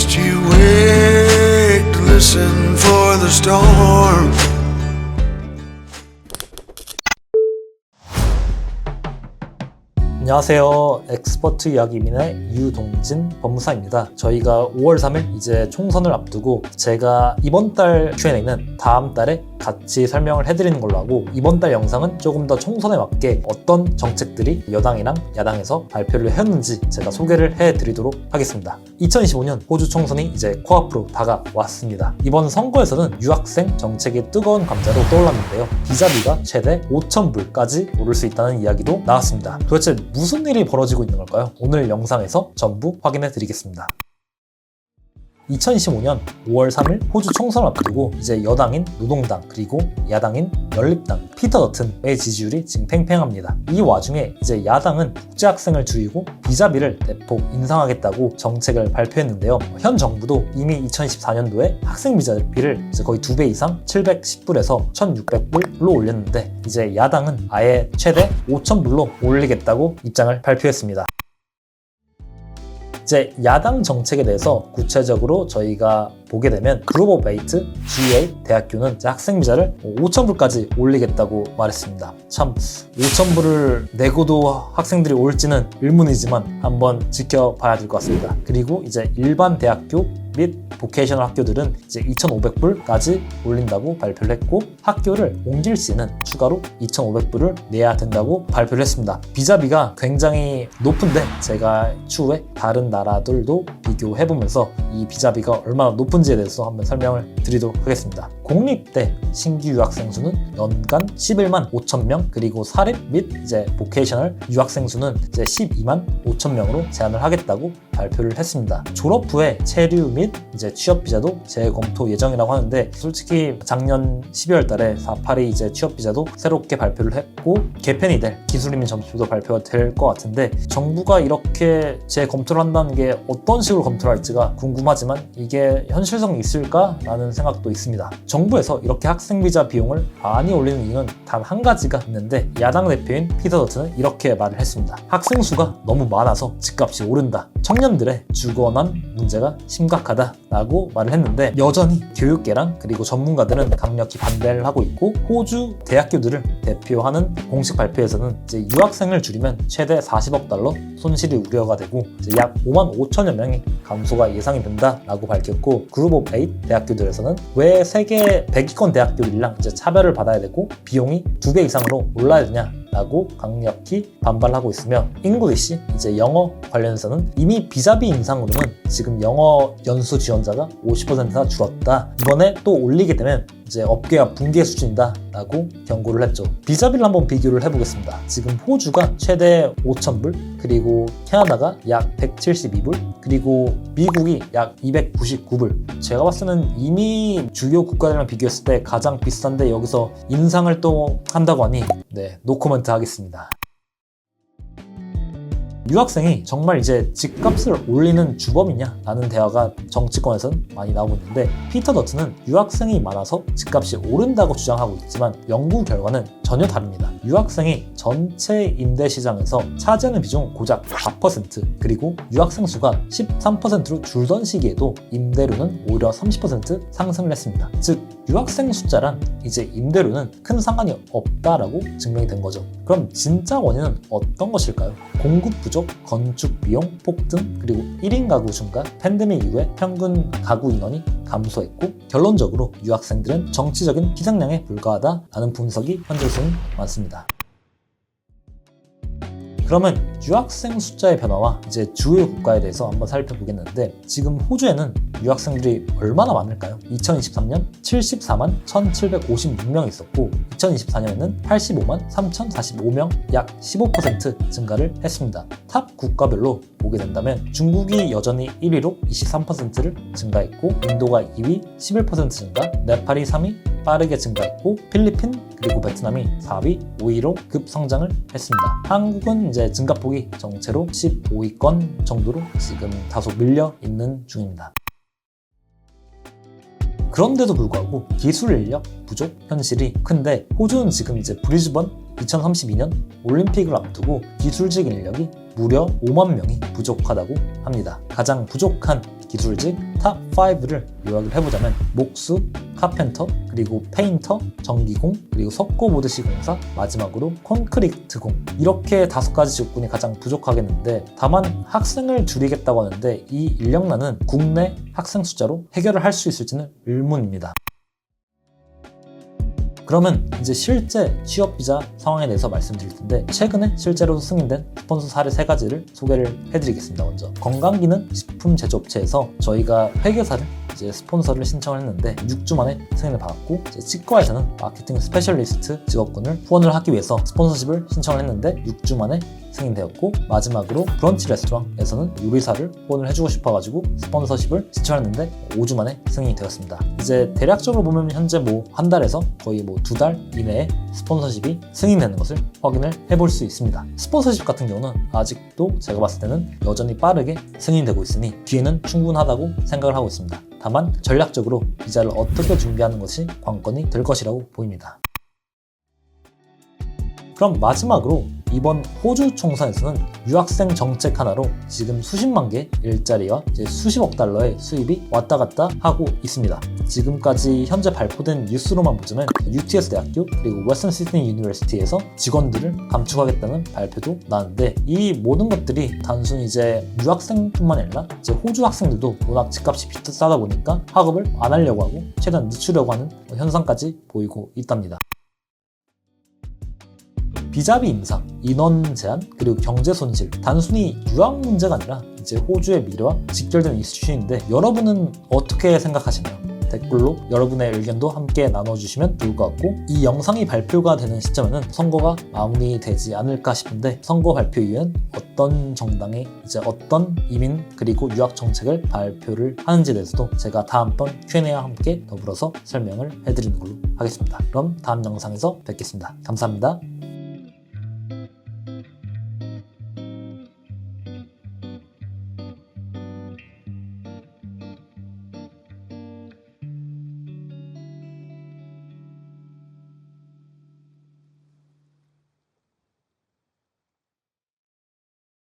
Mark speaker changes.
Speaker 1: Just you wait, listen for the storm.
Speaker 2: 안녕하세요. 엑스퍼트 이야기민의 유동진 법무사입니다. 저희가 5월 3일 이제 총선을 앞두고 제가 이번 달 Q&A는 다음 달에 같이 설명을 해드리는 걸로 하고, 이번 달 영상은 조금 더 총선에 맞게 어떤 정책들이 여당이랑 야당에서 발표를 했는지 제가 소개를 해드리도록 하겠습니다. 2025년 호주 총선이 이제 코앞으로 다가왔습니다. 이번 선거에서는 유학생 정책이 뜨거운 감자로 떠올랐는데요. 비자비가 최대 5,000불까지 오를 수 있다는 이야기도 나왔습니다. 도대체 무슨 일이 벌어지고 있는 걸까요? 오늘 영상에서 전부 확인해 드리겠습니다. 2025년 5월 3일 호주 총선을 앞두고 이제 여당인 노동당 그리고 야당인 연립당 피터 더튼의 지지율이 지금 팽팽합니다. 이 와중에 이제 야당은 국제학생을 줄이고 비자비를 대폭 인상하겠다고 정책을 발표했는데요. 현 정부도 이미 2014년도에 학생 비자비를 이제 거의 2배 이상 710불에서 1,600불로 올렸는데, 이제 야당은 아예 최대 5,000불로 올리겠다고 입장을 발표했습니다. 이제 야당 정책에 대해서 구체적으로 저희가 보게 되면 그룹 오브 에이트 GA 대학교는 이제 학생 비자를 5,000불까지 올리겠다고 말했습니다. 참 5,000불을 내고도 학생들이 올지는 의문이지만 한번 지켜봐야 될 것 같습니다. 그리고 이제 일반 대학교 및 보케이셔널 학교들은 이제 2,500불까지 올린다고 발표를 했고, 학교를 옮길 시는 추가로 2,500불을 내야 된다고 발표를 했습니다. 비자비가 굉장히 높은데 제가 추후에 다른 나라들도 비교해보면서 이 비자비가 얼마나 높은지에 대해서 한번 설명을 드리도록 하겠습니다. 공립대 신규 유학생 수는 연간 11만 5천 명, 그리고 사립 및 이제 보케이셔널 유학생 수는 이제 12만 5천 명으로 제한을 하겠다고 발표를 했습니다. 졸업 후에 체류 및 이제 취업 비자도 재검토 예정이라고 하는데, 솔직히 작년 12월 달에 482 이제 취업 비자도 새롭게 발표를 했고 개편이 될 기술이민 점수도 발표가 될 것 같은데, 정부가 이렇게 재검토를 한다는 게 어떤 식으로 검토를 할지가 궁금하지만 이게 현실성이 있을까라는 생각도 있습니다. 정부에서 이렇게 학생 비자 비용을 많이 올리는 이유는 단 한 가지가 있는데, 야당 대표인 피터 더튼은 이렇게 말을 했습니다. 학생 수가 너무 많아서 집값이 오른다. 청년들의 주거난 문제가 심각하다라고 말을 했는데, 여전히 교육계랑 그리고 전문가들은 강력히 반대를 하고 있고, 호주 대학교들을 대표하는 공식 발표에서는 이제 유학생을 줄이면 최대 40억 달러 손실이 우려가 되고 이제 약 5만 5천여 명이 감소가 예상이 된다라고 밝혔고, 그룹 오브 에이트 대학교들에서는 왜 세계 100위권 대학교들이랑 이제 차별을 받아야 되고 비용이 2배 이상으로 올라야 되냐 라고 강력히 반발하고 있으며, 잉글리시 이제 영어 관련해서는 이미 비자비 인상으로는 지금 영어 연수 지원자가 50%나 줄었다. 이번에 또 올리게 되면 이제 업계가 붕괴 수준이다 라고 경고를 했죠. 비자비를 한번 비교를 해보겠습니다. 지금 호주가 최대 5,000불, 그리고 캐나다가 약 172불, 그리고 미국이 약 299불. 제가 봤을 때는 이미 주요 국가들이랑 비교했을 때 가장 비싼데 여기서 인상을 또 한다고 하니 노코멘트 하겠습니다. 유학생이 정말 이제 집값을 올리는 주범이냐라는 대화가 정치권에서는 많이 나오고 있는데, 피터 더튼은 유학생이 많아서 집값이 오른다고 주장하고 있지만 연구 결과는 전혀 다릅니다. 유학생이 전체 임대 시장에서 차지하는 비중은 고작 4%, 그리고 유학생 수가 13%로 줄던 시기에도 임대료는 오히려 30% 상승을 했습니다. 즉 유학생 숫자랑 이제 임대료는 큰 상관이 없다라고 증명이 된 거죠. 그럼 진짜 원인은 어떤 것일까요? 공급 부족, 건축 비용 폭등, 그리고 1인 가구 증가, 팬데믹 이후에 평균 가구 인원이 감소했고, 결론적으로 유학생들은 정치적인 희생양에 불과하다라는 분석이 현재로서는 많습니다. 그러면 유학생 숫자의 변화와 이제 주요 국가에 대해서 한번 살펴보겠는데, 지금 호주에는 유학생들이 얼마나 많을까요? 2023년 74만 1,756명 있었고 2024년에는 85만 3,045명, 약 15% 증가를 했습니다. 탑 국가별로 보게 된다면 중국이 여전히 1위로 23%를 증가했고, 인도가 2위 11% 증가, 네팔이 3위 빠르게 증가했고, 필리핀 그리고 베트남이 4위, 5위로 급성장을 했습니다. 한국은 이제 증가폭이 정체로 15위권 정도로 지금 다소 밀려 있는 중입니다. 그런데도 불구하고 기술 인력 부족 현실이 큰데, 호주는 지금 이제 브리즈번 2032년 올림픽을 앞두고 기술직 인력이 무려 5만 명이 부족하다고 합니다. 가장 부족한 기술직 탑 5를 요약을 해보자면 목수, 카펜터, 그리고 페인터, 전기공, 그리고 석고보드시 공사, 마지막으로 콘크리트공, 이렇게 5가지 직군이 가장 부족하겠는데, 다만 학생을 줄이겠다고 하는데 이 인력난은 국내 학생 숫자로 해결을 할 수 있을지는 의문입니다. 그러면 이제 실제 취업비자 상황에 대해서 말씀드릴 텐데, 최근에 실제로 승인된 스폰서 사례 3가지를 소개를 해드리겠습니다. 먼저 건강기능 식품 제조업체에서 저희가 회계사를 이제 스폰서를 신청을 했는데 6주 만에 승인을 받았고, 이제 치과에서는 마케팅 스페셜리스트 직업군을 후원을 하기 위해서 스폰서십을 신청을 했는데 6주 만에 승인되었고, 마지막으로 브런치 레스토랑에서는 요리사를 후원을 해주고 싶어가지고 스폰서십을 신청했는데 5주 만에 승인이 되었습니다. 이제 대략적으로 보면 현재 한 달에서 거의 2달 이내에 스폰서십이 승인되는 것을 확인을 해볼 수 있습니다. 스폰서십 같은 경우는 아직도 제가 봤을 때는 여전히 빠르게 승인되고 있으니 기회는 충분하다고 생각을 하고 있습니다. 다만 전략적으로 비자를 어떻게 준비하는 것이 관건이 될 것이라고 보입니다. 그럼 마지막으로 이번 호주 총선에서는 유학생 정책 하나로 지금 수십만 개의 일자리와 이제 수십억 달러의 수입이 왔다 갔다 하고 있습니다. 지금까지 현재 발표된 뉴스로만 보자면 UTS 대학교 그리고 웨스턴 시드니 유니버시티에서 직원들을 감축하겠다는 발표도 나왔는데, 이 모든 것들이 단순히 이제 유학생뿐만 아니라 이제 호주 학생들도 워낙 집값이 비싸다 보니까 학업을 안 하려고 하고 최대한 늦추려고 하는 현상까지 보이고 있답니다. 비자비 인상, 인원 제한, 그리고 경제 손실, 단순히 유학 문제가 아니라 이제 호주의 미래와 직결된 이슈인데, 여러분은 어떻게 생각하시나요? 댓글로 여러분의 의견도 함께 나눠주시면 좋을 것 같고, 이 영상이 발표가 되는 시점에는 선거가 마무리되지 않을까 싶은데, 선거 발표 이후엔 어떤 정당이 이제 어떤 이민 그리고 유학 정책을 발표를 하는지에 대해서도 제가 다음번 Q&A와 함께 더불어서 설명을 해드리는 걸로 하겠습니다. 그럼 다음 영상에서 뵙겠습니다. 감사합니다.